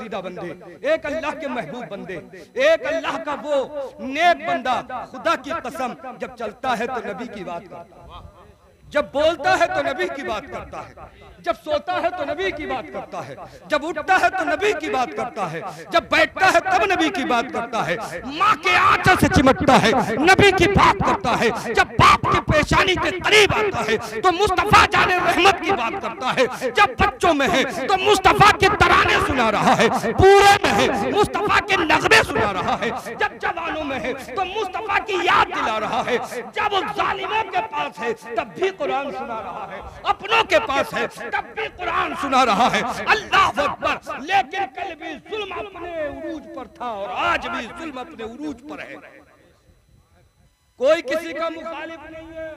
پسندیدہ بندے، ایک اللہ کے محبوب بندے، ایک اللہ کا وہ نیک بندہ، خدا کی قسم جب چلتا ہے تو نبی کی بات کرتا ہے، جب بولتا ہے تو نبی کی بات کرتا ہے، جب سوتا ہے تو نبی کی بات کرتا ہے، جب اٹھتا ہے تو نبی کی بات کرتا ہے، جب بیٹھتا ہے تب نبی کی بات کرتا ہے، ماں کے آنچل سے چمٹتا ہے نبی کی بات کرتا ہے، جب باپ کی پیشانی کے قریب آتا ہے تو مصطفیٰ جان رحمت کی بات کرتا ہے، جب بچوں میں ہے تو مصطفیٰ کے ترانے سنا رہا ہے، بوڑھے میں ہے مصطفیٰ کے نغمے سنا رہا ہے، جب جوانوں میں ہے تو مصطفیٰ کی یاد دلا رہا ہے، جب ظالموں کے پاس ہے تب بھی قرآن سنا رہا ہے، اپنوں کے پاس ہے تب بھی قرآن سنا رہا ہے، اللہ اکبر۔ لیکن کل بھی ظلم اپنے عروج پر تھا اور آج بھی ظلم اپنے عروج پر ہے، کوئی کسی کا مخالف نہیں ہے،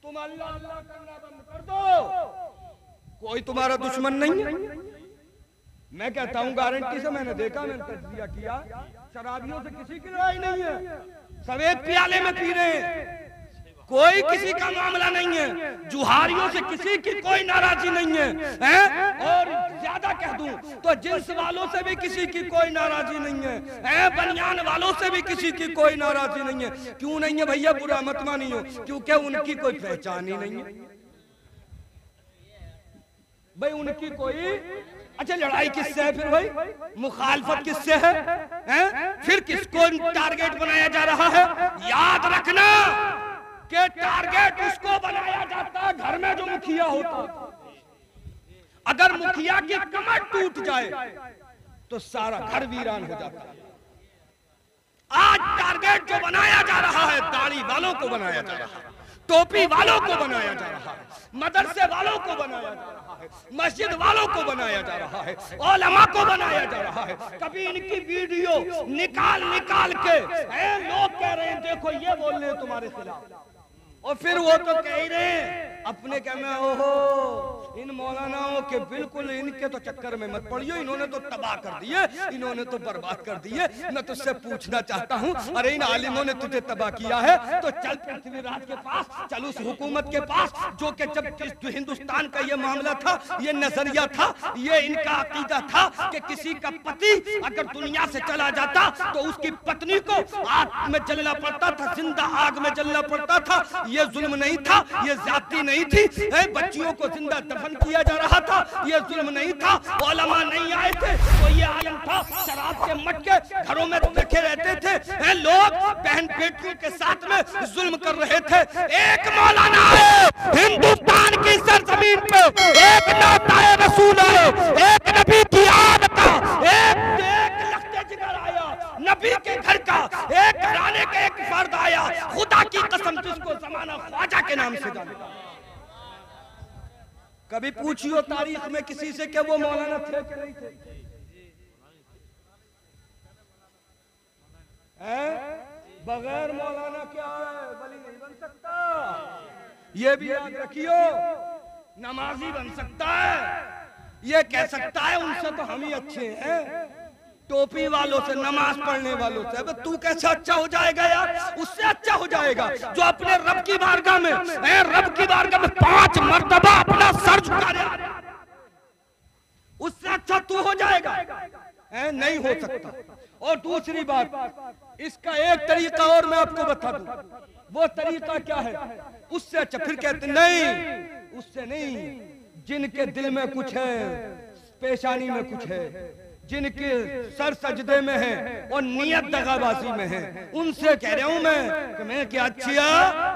تم اللہ اللہ کرنا بند کر دو، کوئی تمہارا دشمن نہیں ہے۔ میں کہتا ہوں گارنٹی سے، میں نے دیکھا، میں نے تجزیہ کیا، شرابیوں سے کسی کی لڑائی نہیں ہے، سفید پیالے میں پی رہے ہیں، کوئی کسی کا معاملہ نہیں ہے، جوہاریوں سے کسی کی کوئی ناراضی نہیں ہے، اور زیادہ کہہ دوں تو جنس والوں سے بھی کسی کی کوئی ناراضی نہیں ہے، بنیان والوں سے بھی کسی کی کوئی ناراضی نہیں ہے۔ کیوں نہیں ہے بھئیہ؟ برا مت مانیو، کیونکہ ان کی کوئی پہچان ہی نہیں ہے بھئی، ان کی کوئی۔ اچھا لڑائی کس سے ہے پھر بھائی؟ مخالفت کس سے ہے؟ پھر کس کو ٹارگیٹ بنایا جا رہا ہے؟ یاد رکھنا کہ ٹارگیٹ اس کو بنایا جاتا ہے گھر میں جو مکھیا ہوتا، اگر مکھیا کی کمر ٹوٹ جائے تو سارا گھر ویران ہو جاتا ہے۔ آج ٹارگیٹ جو بنایا جا رہا ہے، داڑھی والوں کو بنایا جا رہا ہے، ٹوپی والوں کو بنایا جا رہا ہے، مدرسے والوں کو بنایا جا رہا ہے، مسجد والوں کو بنایا جا رہا ہے، علماء کو بنایا جا رہا ہے۔ کبھی ان کی ویڈیو نکال کے لوگ کہہ رہے ہیں دیکھو یہ بول رہے ہیں تمہارے خلاف، اور پھر وہ تو کہہ ہی رہے ہیں اپنے کہنا اوہو ان مولاناؤں کے بالکل ان کے تو چکر میں مت پڑیو، انہوں نے تو تباہ کر دیے، انہوں نے تو برباد کر دیے۔ میں تجھ سے پوچھنا چاہتا ہوں، ارے ان عالموں نے تجھے تباہ کیا ہے تو چل پرتھوی راج کے پاس، چل اس حکومت کے پاس جو کہ جب ہندوستان کا یہ معاملہ تھا، یہ نظریہ تھا، یہ ان کا عقیدہ تھا کہ کسی کا پتی اگر دنیا سے چلا جاتا تو اس کی پتنی کو آگ میں جلنا پڑتا تھا، زندہ آگ میں جلنا پڑتا تھا، یہ ظلم نہیں تھا، یہ زیادتی نہیں تھی، بچیوں کو زندہ دفن کیا جا رہا تھا، یہ ظلم نہیں تھا، علماء نہیں آئے تھے تو یہ عالم تھا، شراب کے مٹکے گھروں میں رکھے رہتے تھے، لوگ بہن بیٹیوں کے ساتھ میں ظلم کر رہے تھے۔ ایک مولانا ہے ہندوستان کی سرزمین پہ، ایک نعتۂ رسول ہے، ایک نبی کی عادت کا، ایک لخت جگر آیا نبی کے گھر کا، ایک گھرانے کا ایک فرد آیا، خدا کی قسم جس کو زمانہ خواجہ کے نام سے جانا۔ کبھی پوچھیو تاریخ میں کسی سے کہ وہ مولانا تھے کہ نہیں تھے؟ بغیر مولانا کیا ہے؟ ولی نہیں بن سکتا، یہ بھی یاد رکھیو، نمازی بن سکتا ہے، یہ کہہ سکتا ہے ان سے تو ہم ہی اچھے ہیں، ٹوپی والوں سے، نماز پڑھنے والوں سے، تو کیسے اچھا ہو جائے گا یار؟ اس سے اچھا ہو جائے گا جو اپنے رب کی بارگاہ میں 5 مرتبہ اپنا سر جھکا دے، اس سے اچھا تو ہو جائے گا؟ نہیں ہو سکتا۔ اور دوسری بات، اس کا ایک طریقہ اور میں آپ کو بتا دوں، وہ طریقہ کیا ہے؟ اس سے اچھا پھر کہتے نہیں، اس سے نہیں، جن کے دل میں کچھ ہے، پیشانی میں کچھ ہے، جن کے سر سجدے میں ہے اور نیت دغابازی میں ہے، ان سے کہہ رہا ہوں میں کہ میں کیا اچھیا،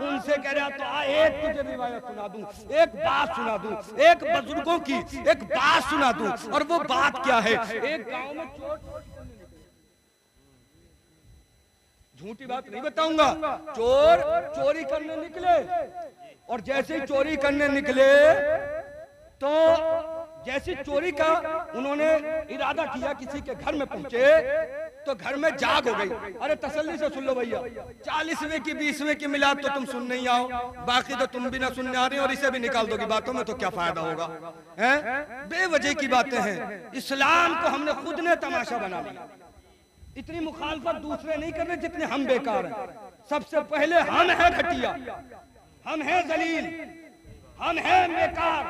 ان سے کہہ رہا تو ایک تجھے روایت سنا دوں، ایک بات سنا دوں، ایک بزرگوں کی ایک بات سنا دوں، اور وہ بات کیا ہے؟ ایک گاؤں میں جھوٹی بات نہیں بتاؤں گا، چور چوری کرنے نکلے، اور جیسے ہی چوری کرنے نکلے تو جیسی چوری کا انہوں نے ارادہ کیا، کسی کے گھر میں پہنچے تو گھر میں جاگ ہو گئی۔ ارے تسلی سے سن لو بھئیہ، 40ویں کی 20ویں کی میلاد تو تم سن نہیں آؤ، باقی تو تم بھی نہ سننے آ رہے ہیں، اور اسے بھی نکال دو گی باتوں میں تو کیا فائدہ ہوگا؟ بے وجہ کی باتیں ہیں۔ اسلام کو ہم نے خود نے تماشا بنا لیا، اتنی مخالفت دوسرے نہیں کر رہے جتنے ہم بیکار ہیں۔ سب سے پہلے ہم ہیں گھٹیا، ہم ہیں ذلیل، ہم ہیں بیکار۔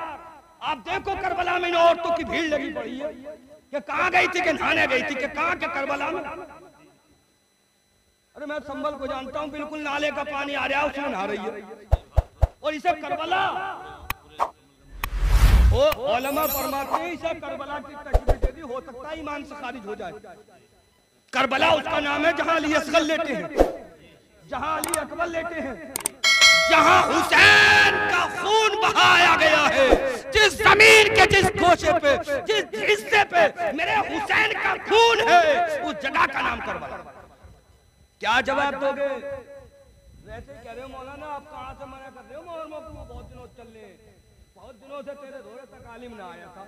آپ دیکھو کربلا میں ان عورتوں کی بھیڑ لگی پڑی ہے کہ کہاں گئی تھی کہ نہانے گئی تھی کہ کہاں کہ کربلا میں. ارے میں سنبل کو جانتا ہوں, بالکل نالے کا پانی آ رہا ہے, اس میں نہا رہی ہے اور اسے کربلا. علماء فرماتے ہیں اسے کربلا کی تشبیہ دے دی, ہو سکتا ہے ایمان سے خارج ہو جائے. کربلا اس کا نام ہے جہاں علی اصغر لیٹے ہیں, جہاں علی اکبر لیٹے ہیں, جہاں حسین کا خون بہایا گیا ہے. جس زمین کے جس گوشے پہ, جس حصے پہ میرے حسین کا خون ہے, اس جگہ کا نام کربلا. کیا جواب دو گے؟ ویسے کہہ رہے ہو مولانا آپ کہاں سے منع کر رہے ہو, محرموں کو بہت دنوں چل رہے ہیں, بہت دنوں سے تیرے دورے تک عالم نہ آیا تھا,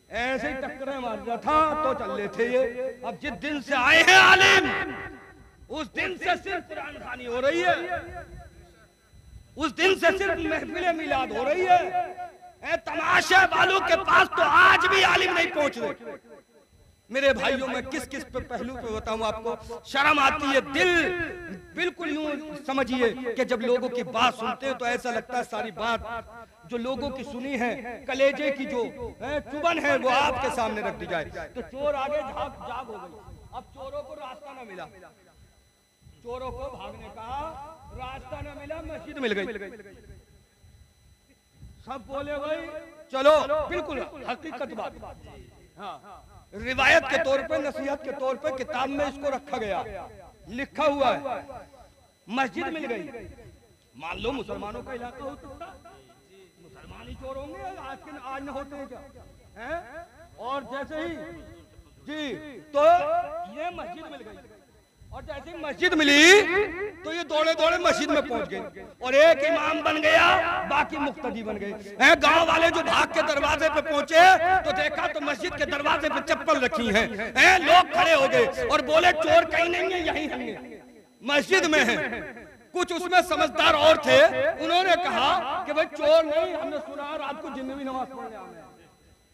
ایسے ہی ٹکریں مار رہا تھا تو چل رہے تھے یہ. اب جس دن سے آئے ہیں عالم, اس دن سے صرف قرآن خوانی ہو رہی ہے, اس دن سے صرف محفل میلاد ہو رہی ہے. اے تماشے والوں کے پاس تو آج بھی عالم نہیں پہنچ رہے. میرے بھائیوں میں کس کس پہ پہلو پہ بتاؤں آپ کو, شرم آتی ہے. دل بالکل یوں سمجھیے کہ جب لوگوں کی بات سنتے تو ایسا لگتا ہے ساری بات جو لوگوں کی سنی ہے, کلیجے کی جو چبن ہے وہ آپ کے سامنے رکھ دی جائے. تو چور آگے جاگ ہو گئی. اب چوروں کو راستہ نہ ملا, چوروں کو بھاگنے کا راستہ نہ ملا, مسجد مل گئی. سب بولے بھائی چلو, بالکل حقیقت بات. ہاں, روایت کے طور پہ, نصیحت کے طور پہ کتاب میں اس کو رکھا گیا, لکھا ہوا ہے. مسجد مل گئی. مان لو مسلمانوں کا علاقہ ہو سکتا, مسلمان ہی چور ہوں گے, آج نہ ہوتے ہیں کیا؟ اور جیسے ہی جی تو یہ مسجد مل گئی, اور جیسے ہی مسجد ملی تو یہ دوڑے دوڑے مسجد میں پہنچ گئے, اور ایک امام بن گیا, باقی مقتدی بن گئے. گاؤں والے جو بھاگ کے دروازے پہ پہنچے تو دیکھا تو مسجد کے دروازے پہ چپل رکھی ہیں. لوگ کھڑے ہو گئے اور بولے چور کہیں نہیں ہے, یہیں ہم نے مسجد میں ہیں. کچھ اس میں سمجھدار اور تھے, انہوں نے کہا کہ بھئی چور نہیں, ہم نے سنا رات کو جن بھی نماز پڑھنے آئے.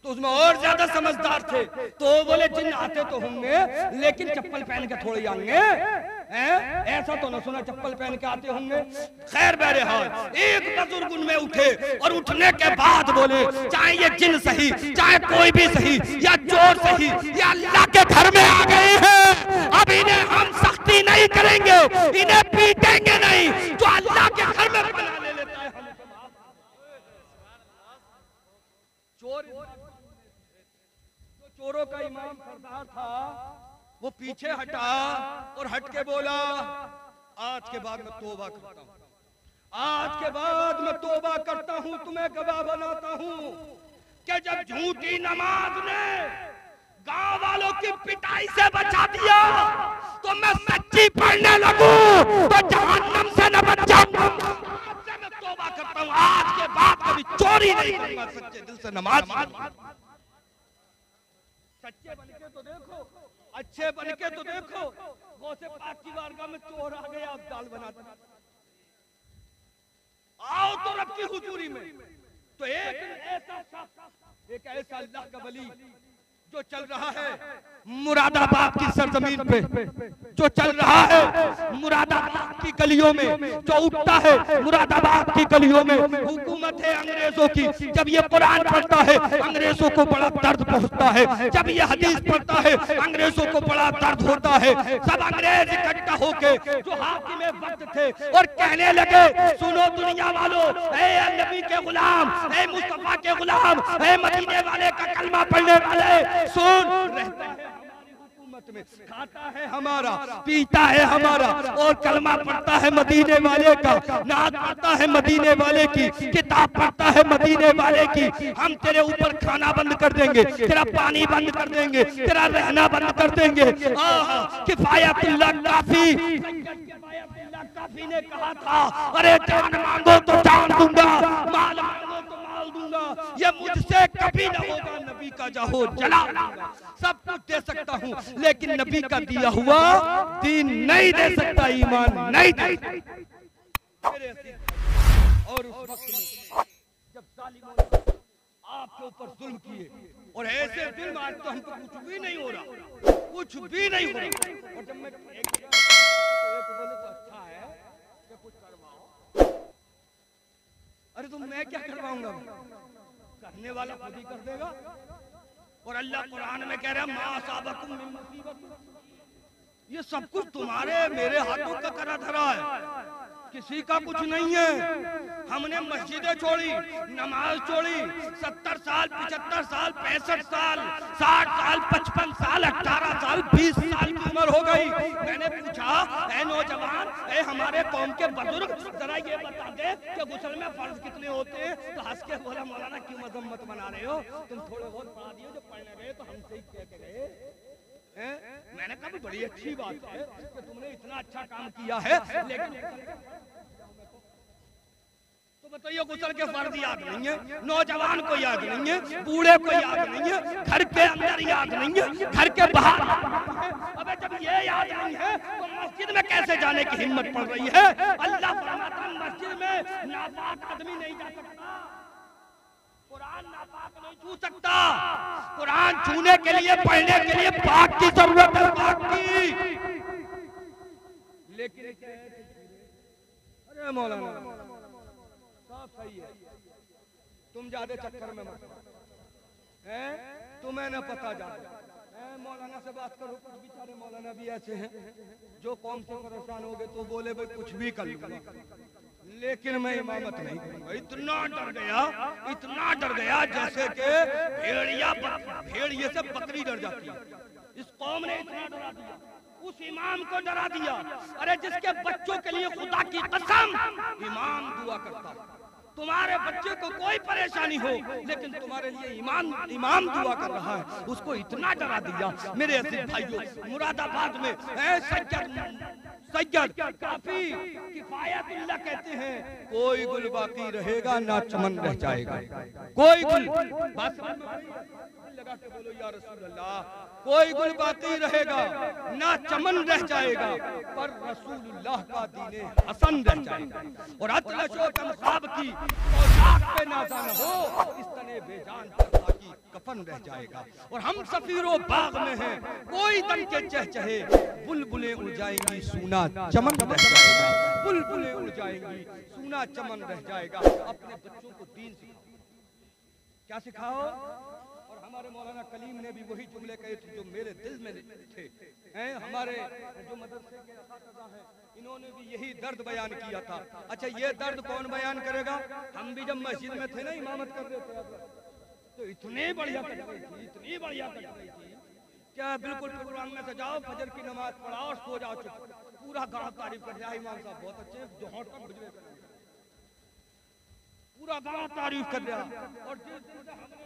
تو اس میں اور زیادہ سمجھدار تھے, تو بولے جن آتے تو ہوں گے لیکن چپل پہن کے تھوڑی آئیں گے, ایسا تو نہ سنا چپل پہن کے آتے ہوں گے. خیر بہرحال ایک بزرگ ان میں اٹھے, اور اٹھنے کے بعد بولے چاہے یہ جن سہی, چاہے کوئی بھی سہی, یا چور سہی, یا اللہ کے گھر میں آ گئے ہیں, اب انہیں ہم سختی نہیں کریں گے, انہیں پیٹیں گے نہیں. جو اللہ کے گھر میں بنا لے لیتا ہے چور. چوروں کا امام سردار تھا, وہ پیچھے ہٹا اور ہٹ کے بولا آج کے بعد میں توبہ کرتا ہوں, آج کے بعد میں توبہ کرتا ہوں, تمہیں گواہ بناتا ہوں کہ جب جھوٹی نماز نے گاؤں والوں کی پٹائی سے بچا دیا تو میں سچی پڑھنے لگوں تو جہنم سے نہ بچ جاؤں گا. آج سے میں توبہ کرتا ہوں, آج کے بعد کبھی چوری نہیں کروں گا, سچے دل سے نماز پڑھوں. سچے بن کے تو دیکھو, اچھے بن کے تو دیکھو. غوث پاک کی بارگاہ میں چور آ گیا, اب دال بناتا. آؤ تو رب کی حضوری میں, تو ایک ایسا شخص, ایک ایسا اللہ کا ولی جو چل رہا ہے مراد آباد کی سرزمین پہ, جو چل رہا ہے مراد آباد کی گلیوں میں, جو اٹھتا ہے مراد آباد کی گلیوں میں. حکومت ہے انگریزوں کی, جب یہ قرآن پڑھتا ہے انگریزوں کو بڑا درد پہنچتا ہے, جب یہ حدیث پڑھتا ہے انگریزوں کو بڑا درد ہوتا ہے. سب انگریز اکٹھا ہو کے جو حاکم وقت تھے اور کہنے لگے سنو دنیا والوں, اے نبی کے غلام, اے مصطفیٰ کے غلام, اے مدینے والے کا کلمہ پڑھنے والے, سن, رہتا ہے ہماری حکومت میں, کھاتا ہے ہمارا, پیتا ہے ہمارا, اور کلمہ پڑھتا ہے مدینے والے کا, نعت پڑھتا ہے مدینے والے کی, کتاب پڑھتا ہے مدینے والے کی. ہم تیرے اوپر کھانا بند کر دیں گے, تیرا پانی بند کر دیں گے, تیرا رہنا بند کر دیں گے. کفایت اللہ کافی, کافی نے کہا تھا ارے جان مانگو تو جان دوں گا, مال مانگو تو مال دوں گا, یہ مجھ سے کبھی نہ ہوگا. نبی کا جاہو جلا سب کچھ دے سکتا ہوں, لیکن نبی کا دیا ہوا دین نہیں دے سکتا, ایمان نہیں دے سکتا. اور اس وقت میں جب ظالموں نے آپ کے اوپر ظلم کیے, اور ایسے ظلم آج تو ہم کو کچھ بھی نہیں ہو رہا, کچھ بھی نہیں ہو رہا. اور جب میں ایک بولے تو اچھا ہے کہ کچھ کرواؤ, ارے تو میں کیا کرواؤں گا, کرنے والا خود ہی کر دے گا. اور اللہ قرآن میں کہہ رہا ہے ما اصابکم من مصیبت، یہ سب کچھ تمہارے میرے ہاتھوں کا کرا دھرا ہے، کسی کا کچھ نہیں ہے۔ ہم نے مسجدیں چھوڑی، نماز چھوڑی، 70 سال 75 سال 65 سال 60 سال 55 سال 18 سال 20 سال کی عمر ہو گئی۔ میں نے پوچھا اے نوجوان، اے ہمارے قوم کے بزرگ، ذرا یہ بتا دے کہ غسل میں فرض کتنے ہوتے ہیں؟ تو ہنس کے بولا مولانا کیوں مذمت بنا رہے ہو، تم تھوڑے بہت پڑھا دیے، جو پڑھنے گئے تو ہم سے ہی کہہ کے گئے۔ میں نے کہا بڑی اچھی بات ہے کہ تم نے اتنا اچھا کام کیا ہے، لیکن تو بتائیے غسل کے فرض یاد نہیں ہے، نوجوان کو یاد نہیں ہے، بوڑھے کو یاد نہیں ہے، گھر کے اندر یاد نہیں ہے، گھر کے باہر یاد نہیں ہے۔ ابے جب یہ یاد نہیں ہے تو مسجد میں کیسے جانے کی ہمت پڑ رہی ہے؟ اللہ فرماتا ہے مسجد میں ناپاک آدمی نہیں جا سکتا، قرآن ناپاک نہیں چھو سکتا، قرآن چھونے کے لیے پڑھنے کے لیے پاک کی ضرورت ہے، پاک کی۔ لیکن ارے مولانا صاف صحیح ہے، تم زیادہ چکر میں مت تمہیں نہ پتا جاتا۔ مولانا سے بات کرو، کچھ بیچارے مولانا بھی ایسے ہیں جو قوم سے پریشان ہو گئے تو بولے بھائی کچھ بھی کر لوں گا، لیکن میں امامت نہیں کروں گا۔ اتنا ڈر گیا جیسے کہ بھیڑیے سے بکری ڈر جاتی ہے۔ اس قوم نے اتنا ڈرا دیا، اس امام کو ڈرا دیا۔ ارے جس کے بچوں کے لیے خدا کی قسم امام دعا کرتا، تمہارے بچے کو کوئی پریشانی ہو لیکن تمہارے لیے امام دعا کر رہا ہے، اس کو اتنا ڈرا دیا۔ میرے عزیز بھائیوں، مراد آباد میں سید کافی کفایت اللہ کہتے ہیں کوئی گل باقی رہے گا نہ چمن رہ جائے گا، کوئی گل بس لگا کے بولو یا رسول اللہ، کوئی گل باقی رہے گا نہ چمن رہ جائے گا، پر رسول اللہ کا دین حسن رہ جائے گا۔ اور اطلش و تمخاب کی پوشاک پہ نازا نہ ہو، اس طرح بے جان پر کی کفن رہ جائے گا۔ اور ہم سفیر و باغ میں ہیں، کوئی دم کے چہچہے، بلبلیں اڑ جائیں گی سونا چمن رہ جائے گا، بلبلیں اڑ جائیں گی سونا چمن رہ جائے گا۔ اپنے بچوں کو دین سکھاؤ، کیا سکھاؤ؟ اور ہمارے مولانا کلیم نے بھی وہی جملے کہے تھے جو میرے دل میں تھے۔ ہمارے جو مدرسے کے اساتذہ ہیں انہوں نے بھی یہی درد بیان کیا تھا۔ اچھا یہ درد کون بیان کرے گا؟ ہم بھی جب مسجد میں تھے نا امامت کر رہے تھے تو اتنی بڑھیا کر رہی تھی کیا بالکل پروگرام میں سے جاؤ، فجر کی نماز پڑھاؤ اور سو جاؤ چپ، پورا گاؤں تعریف کر رہا ہے امام صاحب بہت اچھے، جو ہونٹ پر بجوے کر رہے ہیں، پورا گاؤں تعریف کر رہا۔ اور جس دن سے ہم نے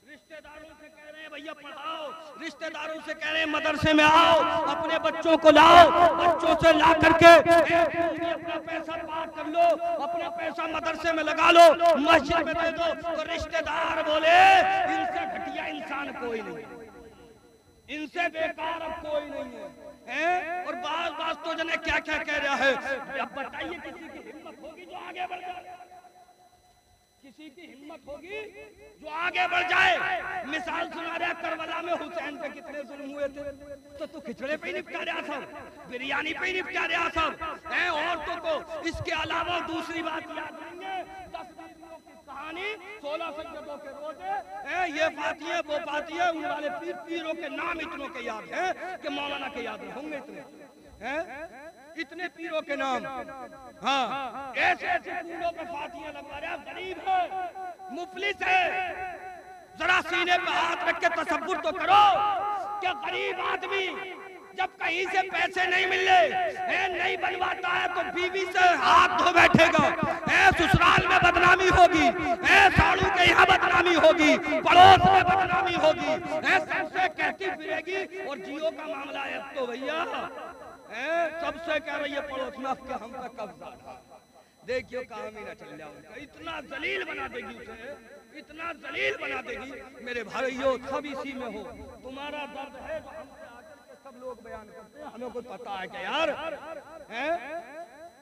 رشتہ داروں سے کہہ رہے ہیں بھیا پڑھاؤ، رشتہ داروں سے کہہ رہے ہیں مدرسے میں آؤ، اپنے بچوں کو لاؤ، بچوں سے لا کر کے اپنا پیسہ پار کر لو، اپنا پیسہ مدرسے میں لگا لو، مسجد میں دے دو، تو رشتہ دار بولے ان سے گھٹیا انسان کوئی نہیں، ان سے بیکار اب کوئی نہیں ہے۔ اور بعض تو جنہیں کیا کیا کہہ رہا ہے، اب بتائیے کسی کی ہمت ہوگی جو آگے بڑھ جائے، کسی کی ہمت ہوگی جو آگے بڑھ جائے؟ مثال سنا رہا کربلا میں حسین پہ کتنے ظلم ہوئے تھے، تو کھچڑے پہ ہی نپٹا رہا سب، بریانی پہ ہی نپٹا رہا سب، عورتوں کو اس کے علاوہ دوسری بات یاد نہیں ہے، 10 بیویوں کی کہانی، 16 سجدوں کے روزے، یہ پاتی ہے وہ پاتی ہے، ان والے پیروں کے نام اتنوں کے یاد ہیں کہ مولانا کے یاد ہوں گے اتنے پیروں کے نام۔ ہاں ایسے پھولوں پہ فاتحہ لگوا رہا ہے، غریب ہے، مفلس ہے، ذرا سینے پہ ہاتھ رکھ کے تصور تو کرو کہ غریب آدمی جب کہیں سے پیسے نہیں ملے نہیں بنواتا ہے تو بیوی سے ہاتھ دھو بیٹھے گا، سسرال میں بدنامی ہوگی، ساڑو کے یہاں بدنامی ہوگی، پڑوس میں بدنامی ہوگی، سب سے کہتی پھرے گی۔ اور جیو کا معاملہ ہے اب تو بھیا سب سے کہہ رہی ہے پڑوس میں اب کہ ہم کا قبضہ دیکھیو کام ہی نہ چل جاؤ، اتنا ذلیل بنا دے گی اسے، اتنا ذلیل بنا دے گی۔ میرے بھائیو سب اسی میں ہو، تمہارا درد ہے جو ہم سے آگے کے سب لوگ بیان کرتے ہیں، ہمیں کوئی پتا ہے کہ یار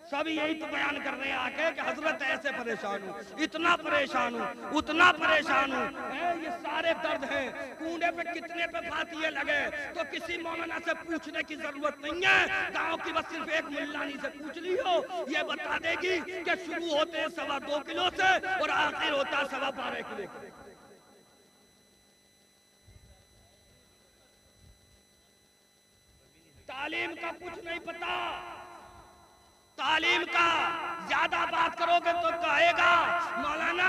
سب یہی تو بیان کر رہے ہیں آکے کہ حضرت ایسے پریشان ہوں، اتنا پریشان ہوں، اتنا پریشان ہوں، یہ سارے درد ہیں۔ کونڈے پہ کتنے پہ فاتحے لگے تو کسی مولانا سے پوچھنے کی ضرورت نہیں ہے، گاؤں کی بس صرف ایک ملانی سے پوچھ لی ہو، یہ بتا دے گی کہ شروع ہوتے ہیں 2.25 کلو سے اور آخر ہوتا ہے 12.25 کلو۔ تعلیم کا کچھ نہیں پتا. تعلیم کا زیادہ بات کرو گے تو کہے گا مولانا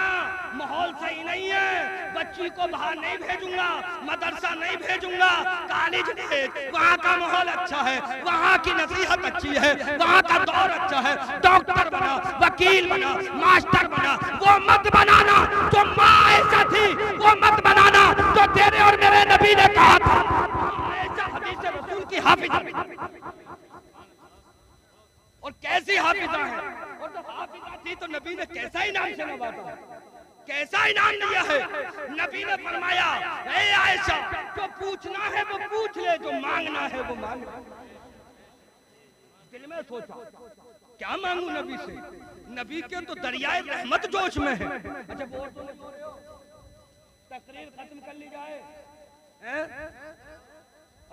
ماحول صحیح نہیں ہے, بچی کو باہر نہیں بھیجوں گا, مدرسہ نہیں بھیجوں گا, کالج بھیج, وہاں کا ماحول اچھا ہے, وہاں کی نصیحت اچھی ہے, وہاں کا دور اچھا ہے. ڈاکٹر بنا, وکیل بنا, ماسٹر بنا, وہ مت بنانا جو ماں عائشہ تھی, وہ مت بنانا جو تیرے اور میرے نبی نے کہا تھا. عائشہ حدیث رسول کی حافظہ, اور کیسی حافظہ ہے, اور جب حافظہ تھی تو نبی نے کیسا انعام سے نوازا, کیسا انعام دیا ہے. نبی نے فرمایا اے عائشہ جو پوچھنا ہے وہ پوچھ لے, جو مانگنا ہے وہ مانگ. دل میں سوچا کیا مانگوں نبی سے, نبی کے تو دریائے رحمت جوش میں ہے. اچھا بول تو نہیں رہے ہو, تقریر ختم کر لی جائے.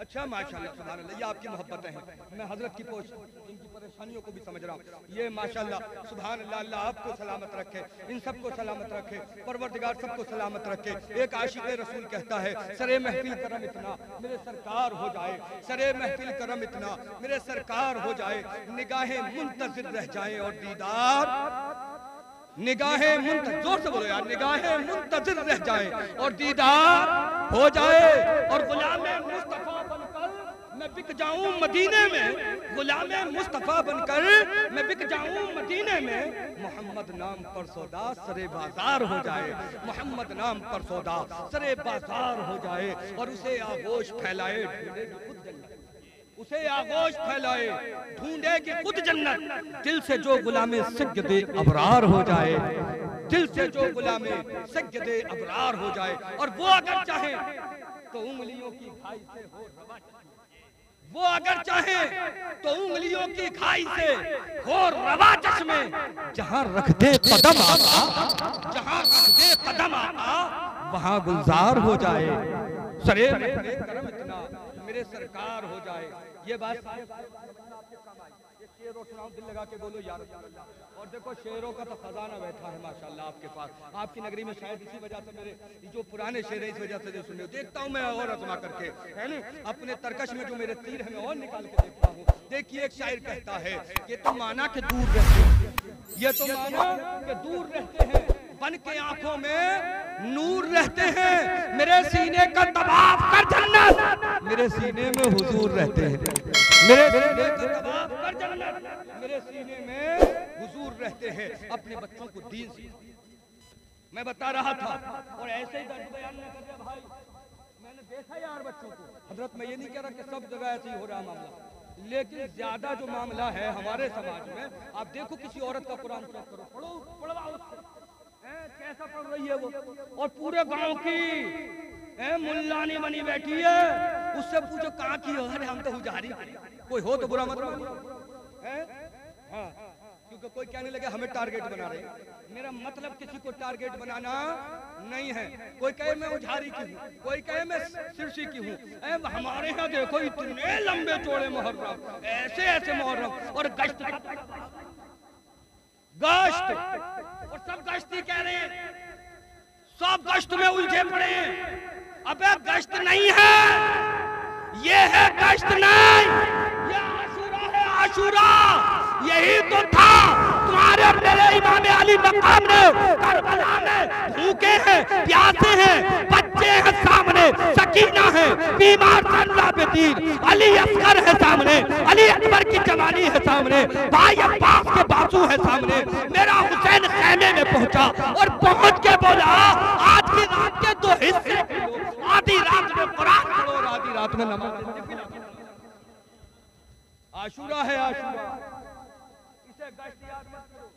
اچھا ماشاءاللہ سبحان اللہ, یہ آپ کی محبتیں ہیں. میں حضرت کی ان کی پریشانیوں کو بھی سمجھ رہا ہوں. یہ ماشاءاللہ سبحان اللہ, اللہ آپ کو سلامت رکھے, ان سب کو سلامت رکھے, پروردگار سب کو سلامت رکھے. ایک عاشق رسول کہتا ہے سرے محفل کرم اتنا میرے سرکار ہو جائے, سرے محفل کرم اتنا میرے سرکار ہو جائے, نگاہیں منتظر رہ جائیں اور دیدار, نگاہیں منتظر, زور سے بولو یار, نگاہیں منتظر رہ جائیں اور دیدار ہو جائے. اور غلام مصطفیٰ بن کر میں بک جاؤں مدینے میں, غلام مصطفیٰ بن کر میں بک جاؤں مدینے میں, محمد نام پر سودا سرے بازار ہو جائے, محمد نام پر سودا سرے بازار ہو جائے. اور اسے آغوش پھیلائے اسے آغوش پھیلائے ڈھونڈے کہ خود جنت, دل سے جو غلام سید ابرار ہو جائے, دل سے جو غلام سید ابرار ہو جائے. اور وہ اگر چاہیں تو انگلیوں کی کھائی سے ہو روا, وہ اگر چاہیں تو انگلیوں کی کھائی سے ہو روا چشمے, جہاں رکھ دے قدم آقا, جہاں رکھ دے قدم آقا وہاں گلزار ہو جائے, سرے محفل کرم اتنا میرے سرکار ہو جائے. یہ بات ایک شعر اور سناؤں, دل لگا کے بولو یا رسول اللہ. اور دیکھو شعروں کا تو خزانہ بیٹھا ہے ماشاءاللہ آپ کے پاس, آپ کی نگری میں شاید اسی وجہ سے میرے جو پرانے شعر ہیں اس وجہ سے جو سننے دیکھتا ہوں میں اور ازما کر کے, ہے نا, اپنے ترکش میں جو میرے تیر ہیں میں اور نکال کے دیکھتا ہوں. دیکھیے ایک شاعر کہتا ہے یہ تو مانا کہ دور رہتے ہیں, یہ تو مانا کہ دور رہتے ہیں, بن کے آنکھوں میں نور رہتے ہیں, میرے سینے کا طواف کر جنت, میرے سینے میں حضور رہتے ہیں, میرے سینے کا طواف کر جنت, میرے سینے میں حضور رہتے ہیں. اپنے بچوں کو دین سے میں بتا رہا تھا, اور ایسے ہی درد بیان نہ کر دے بھائی, میں نے دیکھا یار بچوں کو. حضرت میں یہ نہیں کہہ رہا کہ سب جگہ ایسے ہی ہو رہا معاملہ, لیکن زیادہ جو معاملہ ہے ہمارے سماج میں, آپ دیکھو کسی عورت کا قرآن چیک کرو, پڑھواؤ اس سے, کیسا پڑھ رہی ہے وہ, اور پورے گاؤں کی ملانی بنی بیٹھی ہے, اس سے پوچھو کہاں کی ہو, ہم تو حجاری, کوئی ہو تو برا مت مانو, ہاں, کیونکہ کوئی کہنے لگے ہمیں ٹارگیٹ بنا رہے ہیں. میرا مطلب کسی کو ٹارگیٹ بنانا نہیں ہے. کوئی کہے میں اجھاری کی ہوں, کوئی کہے میں سرسی کی ہوں, ہمارے ہاں دیکھو اتنے لمبے چوڑے محرم, ایسے ایسے محرم, اور گشت گشت, اور سب گشتی کہہ رہے ہیں, سب گشت میں الجھے پڑے ہیں. ابے گشت نہیں ہے, یہ ہے گشت نہیں, یہ عاشورہ ہے, عاشورہ. یہی تو تھا تمہارے میرے امام علی مقام نے کربلا میں, بھوکے ہیں, پیاسے ہیں, بچے ہیں سامنے, سکینہ ہے, بیمار اللہ بدین, علی اصغر ہے سامنے, علی اکبر کی جوانی ہے سامنے, بھائی عباس کے بازو ہے سامنے. میرا حسین خیمے میں پہنچا اور پہنچ کے بولا آج کی رات کے 2 حصے, آدھی رات میں قرآن پڑھو اور آدھی رات میں نماز. عاشورہ ہے عاشورہ, اسے گشت یاد مت کرو,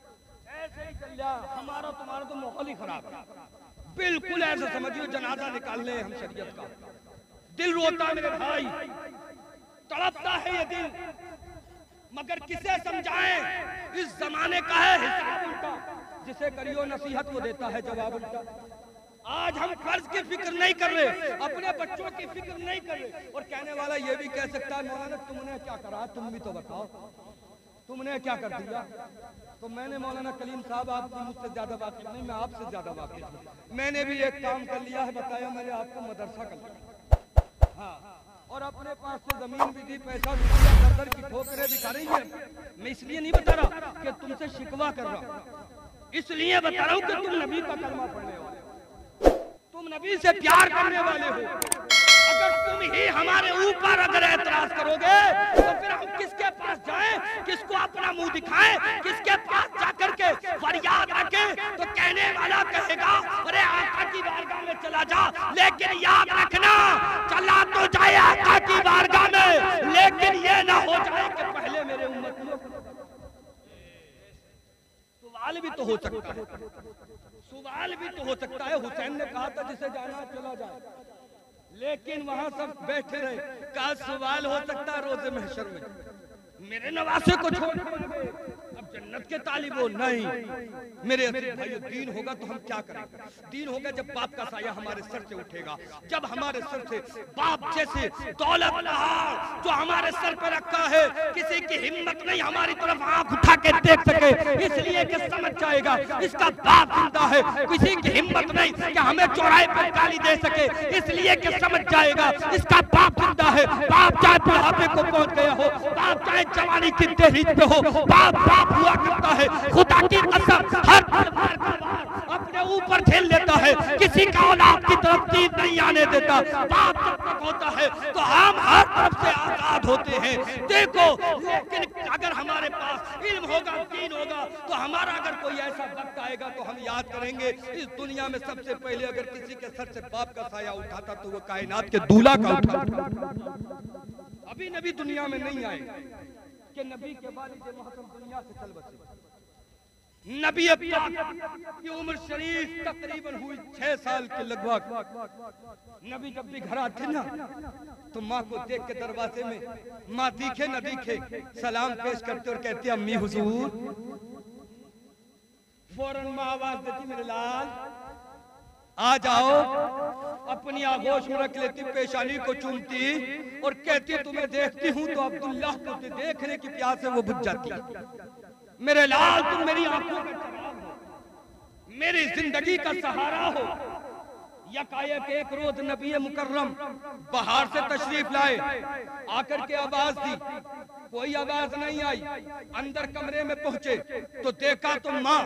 ایسے ہی چل جا. ہمارا تمہارا تو ماحول ہی خراب ہے, بالکل ایسے سمجھو جنازہ نکالنے ہم شریعت کا. دل روتا میرے بھائی, تڑپتا ہے یہ دل, مگر کسے سمجھائیں, اس زمانے کا ہے حساب الٹا, جسے کریو نصیحت وہ دیتا ہے جواب الٹا. آج ہم فرض کی فکر نہیں کر رہے, اپنے بچوں کی فکر نہیں کر رہے, اور کہنے والا یہ بھی کہہ سکتا ہے مولانا تم نے کیا کرا, تم بھی تو بتاؤ تم نے کیا کر دیا. تو میں نے مولانا کلیم صاحب آپ کو مجھ سے زیادہ واقف نہیں, میں آپ سے زیادہ واقف ہوں. میں نے بھی ایک کام کر لیا ہے, بتایا میں نے آپ کو مدرسہ کر لیا, ہاں, اور اپنے پاس سے زمین بھی دی, پیسہ بھی دیا, در در کی ٹھوکریں دکھا رہی ہے. میں اس لیے نہیں بتا رہا کہ تم سے شکوہ کر رہا ہوں, اس لیے بتا رہا ہوں کہ تم نبی کا کلمہ پڑھنے والے ہو, تم نبی سے پیار کرنے والے ہو. اگر تم ہی ہمارے اوپر اگر اعتراض کرو گے تو پھر ہم کس کے پاس جائیں, کس کو اپنا منہ دکھائیں, کس کے پاس جا کر کے فریاد رکھیں؟ تو کہنے والا کہے گا ارے آقا کی بارگاہ میں چلا جا, لیکن یاد رکھنا چلا تو جائے آقا کی بارگاہ میں, لیکن یہ نہ ہو جائے کہ پہلے میرے امتیوں کو. سوال بھی تو ہو سکتا ہے, سوال بھی تو ہو سکتا ہے. حسین نے کہا تھا جسے جانا چلا جائے, لیکن وہاں سب بیٹھے رہے. کہا سوال ہو سکتا ہے روز محشر میں میرے نواسے کو چھوڑ کے اب جنت کے طالب ہو. نہیں میرے بھائیو, دین ہوگا تو ہم کیا کریں گے؟ دین ہوگا جب باپ کا سایہ ہمارے سر سے اٹھے گا, جب ہمارے سر سے باپ جیسے دولت پہاڑ جو ہمارے سر پہ رکھا ہے کسی کی ہمت نہیں ہماری طرف آنکھ اٹھا کے دیکھ سکے, اس لیے کہ سمجھ جائے گا اس کا باپ زندہ ہے. کسی کی ہمت نہیں کہ ہمیں چوراہے پہ گالی دے سکے, اس لیے کہ سمجھ جائے گا اس کا باپ زندہ ہے. باپ چاہے بڑھاپے کو پہنچ گیا ہو, باپ چاہے جوانی کی تحریک پہ ہو, باپ باپ ہوا کرتا ہے. خدا کی قسم ہر تلوار کا وار اپنے اوپر کھیل لیتا ہے, کسی کا اولاد کی طرف تیر نہیں آنے دیتا. باپ جب تک ہوتا ہے تو ہم ہر طرف سے آزاد ہوتے ہیں. دیکھو لیکن اگر ہمارے پاس علم ہوگا, دین ہوگا, تو ہمارا اگر کوئی ایسا وقت آئے گا تو ہم یاد کریں گے اس دنیا میں سب سے پہلے اگر کسی کے سر سے باپ کا سایہ اٹھاتا تو وہ کائنات کے دولہ کا اٹھاتا. ابھی نبی دنیا میں نہیں آئے کہ نبی کے والد محترم دنیا سے چل بسے. نبی پاک کی عمر شریف تقریباً ہوئی 6 سال کے لگ بھگ. نبی جب بھی گھر آتے نا تو ماں کو دیکھ کے دروازے میں, ماں دیکھے نہ دیکھے سلام پیش کرتے اور کہتے امی حضور. فوراً ماں آواز دیتی میرے لال آ جاؤ, اپنی آغوش میں رکھ لیتی, پیشانی کو چومتی اور کہتی تمہیں دیکھتی ہوں تو عبداللہ کو دیکھنے کی پیاس سے وہ بجھ جاتی. میرے لال تم میری آنکھوں کا چراغ ہو, میری زندگی کا سہارا ہو. یکایک ایک روز نبی مکرم باہر سے تشریف لائے, آ کر کے آواز دی, کوئی آواز نہیں آئی. اندر کمرے میں پہنچے تو دیکھا تو ماں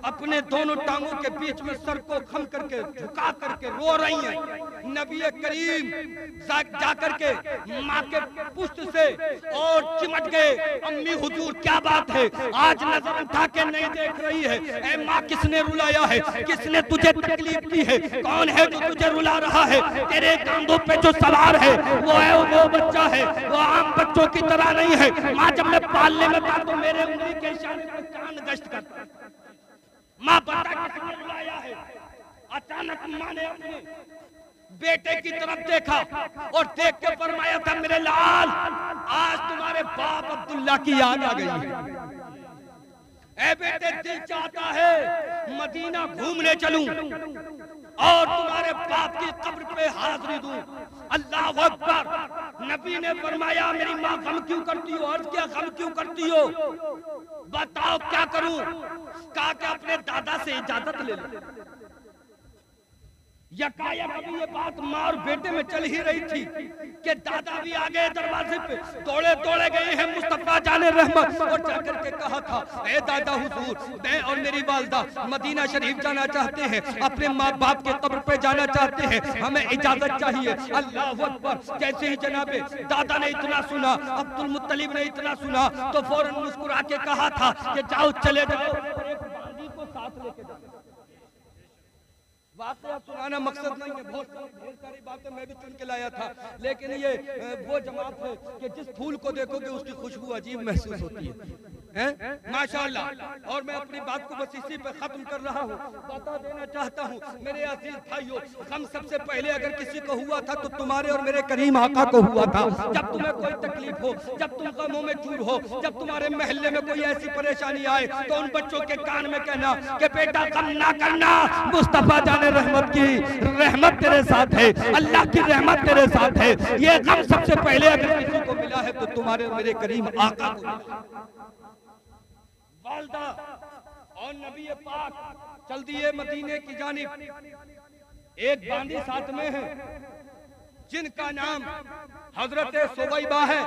اپنے دونوں ٹانگوں کے بیچ میں سر کو خم کر کے جھکا کر کے رو رہی ہیں. نبی کریم جا کر کے ماں کے پشت سے اور چمٹ گئے, امی حضور کیا بات ہے, آج نظر اٹھا کے نہیں دیکھ رہی ہے, اے ماں کس نے رلایا ہے, کس نے تجھے تکلیف کی ہے, کون ہے جو تجھے رلا رہا ہے, تیرے کاندھوں پہ جو سوار ہے وہ بچہ ہے, وہ عام بچوں کی طرح نہیں ہے. ماں جب میں پالنے میں تھا تو میرے انگلی کے اشارے پر کان گشت کرتا. ماں بتا کس نے رلایا ہے. اچانک ماں نے اپنے بیٹے کی طرف دیکھا اور دیکھ کے فرمایا تھا میرے لال آج تمہارے باپ عبداللہ کی یاد آ گئی ہے. اے بیٹے دل چاہتا ہے مدینہ گھومنے چلوں اور تمہارے باپ کی قبر پہ حاضری دوں. اللہ اکبر. نبی نے فرمایا میری ماں غم کیوں کرتی ہو, عرض کیا غم کیوں کرتی ہو, بتاؤ کیا کروں. کہا کہ اپنے دادا سے اجازت لے لو. یکایک ابھی یہ بات ماں اور بیٹے میں چل ہی رہی تھی کہ دادا بھی آگے دروازے پہ دوڑے گئے ہیں مصطفیٰ جان رحمت, اور جا کر کے کہا تھا اے دادا حضور میں اور میری والدہ مدینہ شریف جانا چاہتے ہیں, اپنے ماں باپ کے قبر پہ جانا چاہتے ہیں, ہمیں اجازت چاہیے. اللہ اکبر. جیسے ہی جناب دادا نے اتنا سنا, عبد المطلب نے اتنا سنا تو فوراً مسکرا کے کہا تھا کہ جاؤ چلے جاؤ اور ایک باندی کو ساتھ لے کے جاؤ. واقعہ سنانا مقصد نہیں ہے, بہت ساری باتیں میں بھی چن کے لایا تھا, لیکن یہ وہ جماعت ہے کہ جس پھول کو دیکھو گے اس کی خوشبو عجیب محسوس ہوتی ہے ماشاءاللہ. اور میں اپنی بات کو بس اسی پہ ختم کر رہا ہوں. بتا دینا چاہتا ہوں میرے عزیز بھائیو, غم سب سے پہلے اگر کسی کو ہوا تھا تو تمہارے اور میرے کریم آقا کو ہوا تھا. جب تمہیں کوئی تکلیف ہو, جب تم غموں میں چور ہو, جب تمہارے محلے میں کوئی ایسی پریشانی آئے تو ان بچوں کے کان میں کہنا کہ بیٹا غم نہ کرنا, مصطفیٰ جان رحمت کی رحمت تیرے ساتھ ہے, اللہ کی رحمت تیرے ساتھ ہے. یہ غم سب سے پہلے اگر کسی کو ملا ہے تو تمہارے اور میرے کریم آقا کو. والدہ اور نبی پاک چل دیے مدینے کی جانب. ایک باندی ساتھ میں ہے, جن کا نام حضرت سویبہ ہے،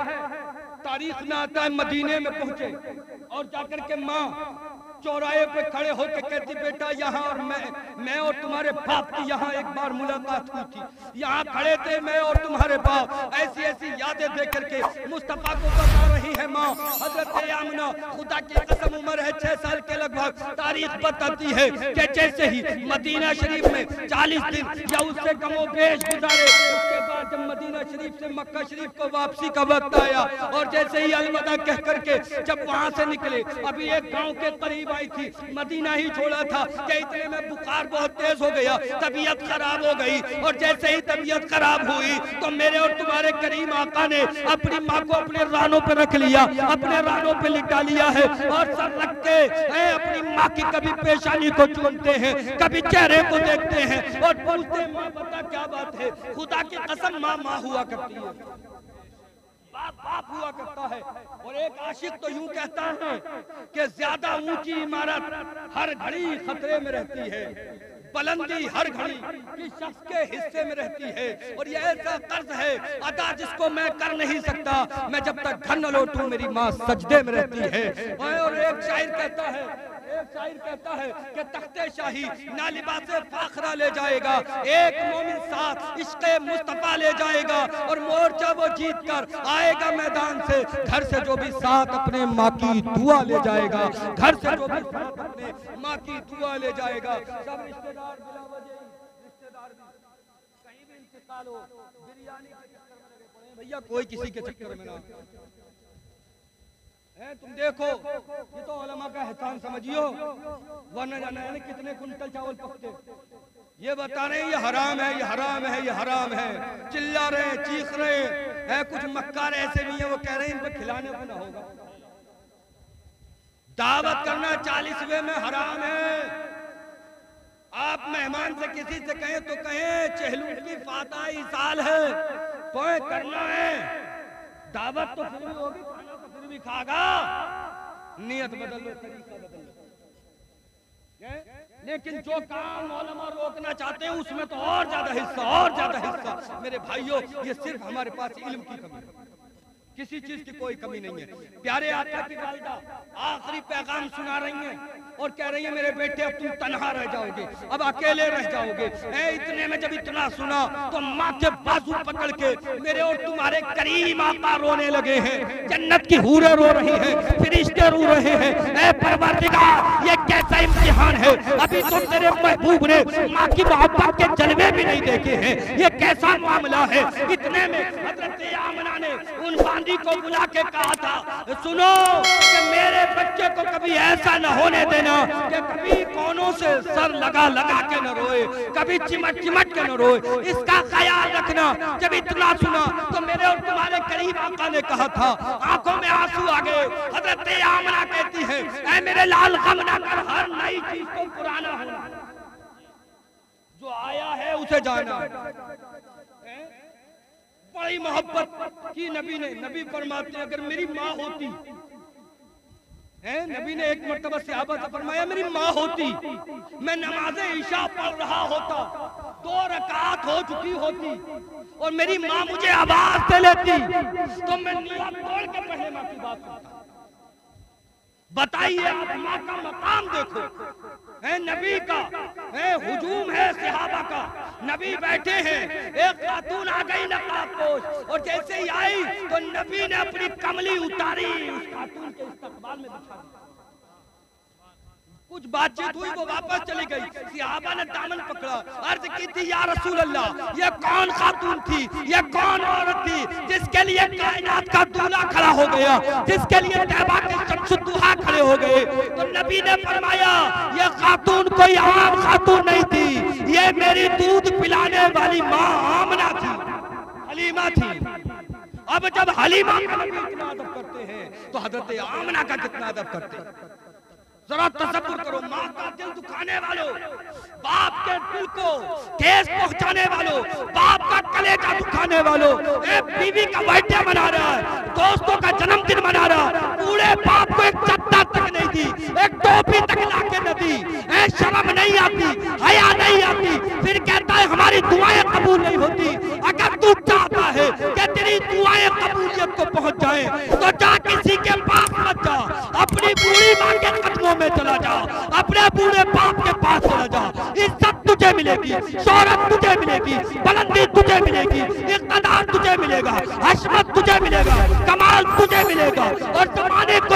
تاریخ میں آتا ہے مدینے میں پہنچے اور جا کر کے ماں چوراہے پہ کھڑے ہو کے کہتی بیٹا یہاں اور میں اور تمہارے باپ کی یہاں ایک بار ملاقات ہوئی تھی، یہاں کھڑے تھے میں اور تمہارے باپ، ایسی ایسی یادیں دے کر کے مصطفیٰ کو بتا رہی ہے ماں۔ حضرت آمنہ خدا کی قسم عمر ہے 6 سال کے لگ بھگ، تاریخ بتاتی ہے کہ جیسے ہی مدینہ شریف میں 40 دن یا اس سے کم و بیش گزارے، اس کے بعد جب مدینہ شریف سے مکہ شریف کو واپسی کا وقت آیا اور جیسے ہی الوداع کہہ کر کے جب وہاں سے نکلے، ابھی ایک گاؤں کے قریب آئی تھی، مدینہ ہی چھوڑا تھا کہ اتنے میں بخار بہت تیز ہو گیا، طبیعت خراب ہو گئی، اور جیسے ہی طبیعت خراب ہوئی تو میرے اور تمہارے کریم آقا نے اپنی ماں کو اپنے رانوں پہ رکھ لیا، اپنے رانوں پہ لٹا لیا ہے اور سر رکھ کے اپنی ماں کی کبھی پیشانی کو چومتے ہیں، کبھی چہرے کو دیکھتے ہیں اور پوچھتے ہیں ماں بتا کیا بات ہے؟ خدا کی قسم ماں ماں ہوا کرتی ہے، باپ ہوا کرتا ہے۔ اور ایک عاشق تو یوں کہتا ہے کہ زیادہ اونچی عمارت ہر گھڑی خطرے میں رہتی ہے، بلندی ہر گھڑی کس شخص کے حصے میں رہتی ہے، اور یہ ایسا قرض ہے ادا جس کو میں کر نہیں سکتا، میں جب تک گھر نہ لوٹوں میری ماں سجدے میں رہتی ہے۔ اور ایک شاعر کہتا ہے کہ تخت شاہی نہ لباس فاخرہ لے جائے گا، ایک مومن ساتھ عشق مصطفیٰ لے جائے گا، اور مورچہ وہ جیت کر آئے گا میدان سے، گھر سے جو بھی ساتھ اپنے ماں کی دعا لے جائے گا، گھر سے جو بھی ساتھ اپنے ماں کی دعا لے جائے گا۔ سب رشتہ دار بلا وجہ رشتہ دار بھی کہیں بھی انتقال ہو، بریانی کے چکر میں لگے پڑے ہیں بھیا، کوئی کسی کے چکر میں نہ۔ تم دیکھو یہ تو علماء کا احسان سمجھیو، ورنہ جانا ہے کتنے کنٹل چاول پکتے، یہ بتا رہے ہیں یہ حرام ہے، یہ حرام ہے، یہ حرام ہے، چلا رہے ہیں، چیخ رہے ہیں۔ کچھ مکار ایسے بھی ہیں وہ کہہ رہے ہیں ان پہ کھلانے کو نہ ہوگا، دعوت کرنا 40ویں میں حرام ہے۔ آپ مہمان سے کسی سے کہیں تو کہیں چہلوٹ کی فاتحہ ایصال ہے، پوائیں کرنا ہے، دعوت تو پھر بھی ہوگی، کھانا تو پھر بھی کھا گا، نیت بدل لو، طریقہ بدل لو۔ لیکن جو کام علماء روکنا چاہتے ہیں اس میں تو اور زیادہ حصہ، میرے بھائیوں یہ صرف ہمارے پاس علم کی کمی ہے، کسی چیز کی کوئی کمی نہیں ہے۔ پیارے آقا کی والدہ آخری پیغام سنا رہی ہیں اور کہہ رہی ہیں میرے بیٹے اب تم تنہا رہ جاؤ گے، اب اکیلے رہ جاؤ گے۔ اتنے میں جب اتنا سنا تو ماں کے بازو پکڑ کے میرے اور تمہارے کریم آقا رونے لگے ہیں، جنت کی حوریں رو رہی ہیں، فرشتے رو رہے ہیں۔ اے پروردگار یہ کیسا امتحان ہے، ابھی تو تیرے محبوب نے ماں کی محبت کے جلوے بھی نہیں دیکھے ہیں، یہ کیسا معاملہ ہے۔ اتنے میں حضرت آمنہ نے ان باندی کو بلا کے کہا تھا سنو کہ میرے بچے کو کبھی ایسا نہ ہونے دینا کہ کبھی کونوں سے سر لگا لگا کے نہ روئے، کبھی چمٹ چمٹ کے نہ روئے، اس کا خیال رکھنا۔ جب اتنا سنا تو میرے اور تمہارے قریب آقا نے کہا تھا، آنکھوں میں آنسو آ گئے۔ حضرت آمنہ کہتی ہے اے میرے لال غم نہ کر، ہر نئی چیز کو پرانا ہونا، جو آیا ہے اسے جانا۔ بڑی محبت کی نبی فرماتے ہیں اگر میری ماں ہوتی، نبی نے ایک مرتبہ صحابہ سے فرمایا میری ماں ہوتی، میں نماز عشاء پڑھ رہا ہوتا، 2 رکعت ہو چکی ہوتی اور میری ماں مجھے آواز دے لیتی تو میں نیت توڑ کے پہلے ماں کی بات کرتا۔ بتائیے آپ ماں کا مقام دیکھو، نبی کا ہجوم ہے صحابہ کا، نبی بیٹھے ہیں، ایک خاتون آ گئی نقاب پوش اور جیسے ہی آئی تو نبی نے اپنی کملی اتاری اس خاتون کے استقبال میں بچھا دی۔ کچھ بات چیت ہوئی وہ واپس چلی گئی، صحابہ نے دامن پکڑا، عرض کی تھی یا رسول اللہ یہ کون خاتون تھی، یہ کون عورت تھی جس کے لیے کائنات کا دولہ کھڑا ہو گیا، جس کے لیے طیبہ کے شمس الضحیٰ کھڑے ہو گئے؟ تو نبی نے فرمایا یہ خاتون کوئی عام خاتون نہیں تھی، یہ میری دودھ پلانے والی ماں آمنہ تھی، حلیمہ تھی۔ اب جب حلیمہ کا نبی اتنا ادب کرتے ہیں تو حضرت آمنہ کا کتنا ادب کرتے ہیں؟ ذرا تصور کرو، ماں کا دل دکھانے والوں، باپ کے دل کو ٹھیس پہنچانے والوں، باپ کا کلیجہ دکھانے والوں، بیوی کا برتھ ڈے منا رہا ہے، دوستوں کا جنم دن منا رہا ہے، بوڑھے باپ کو ایک چادر تک نہیں دی، ایک ٹوپی تک لا کے نہ دی، شرم نہیں آتی، حیا نہیں آتی، پھر کہتا ہے ہماری دعائیں قبول نہیں ہوتی۔ اگر تو چاہتا تیری دعائیں قبولیت کو پہنچ جائیں تو جا کسی کے پاس مت جا، اپنی بوڑھی ماں کے قدموں میں چلا جا، اپنے بوڑھے باپ کے پاس چلا جا، عزت تجھے ملے گی، شہرت تجھے ملے گی، بلندی تجھے ملے گی، اقتدار تجھے ملے گا، حشمت تجھے ملے گا، کمال تجھے ملے گا، اور زمانے کو